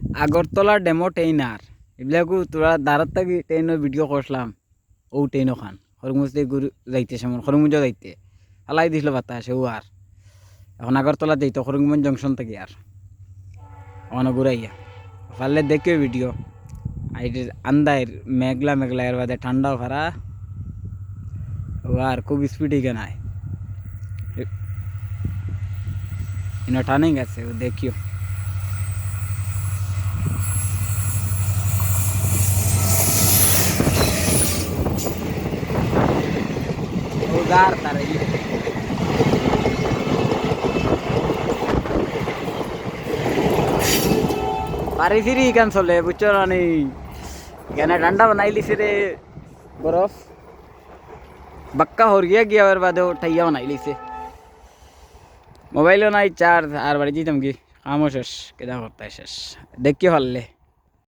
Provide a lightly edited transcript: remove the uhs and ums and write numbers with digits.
Agartala demo train আর এগুলাকু তোরা দাঁড়াত থাকি ট্রেনের ভিডিও করলাম ও ট্রেনও খান খরমুজ দিয়ে ঘুরে যাইতে সেমন খরমুঞ্জ যাইতে হালাই দিছিল বাতাস ও আর এখন আগরতলা যাইতো খরমুঞ্জ জংশন থেকে আর ওখানে ঘুরাইয়া পারলে দেখে ভিডিও আন্দায়ের মেঘলা মেঘলা এর বাদে ঠান্ডাও ফারা ও আর খুব স্পিডে নাই টার্নিং আছে ও দেখিও Lugar tari. Pari siri ikan sole bucor nih. Gana ठंडा बनाई ली सिरे बर्फ बक्का हो गया और बाद ठैया बनाई ली से मोबाइल ना चार्ज आर बड़ी चीज तमकी खामोश केदा करता है शेष देख के हल्ले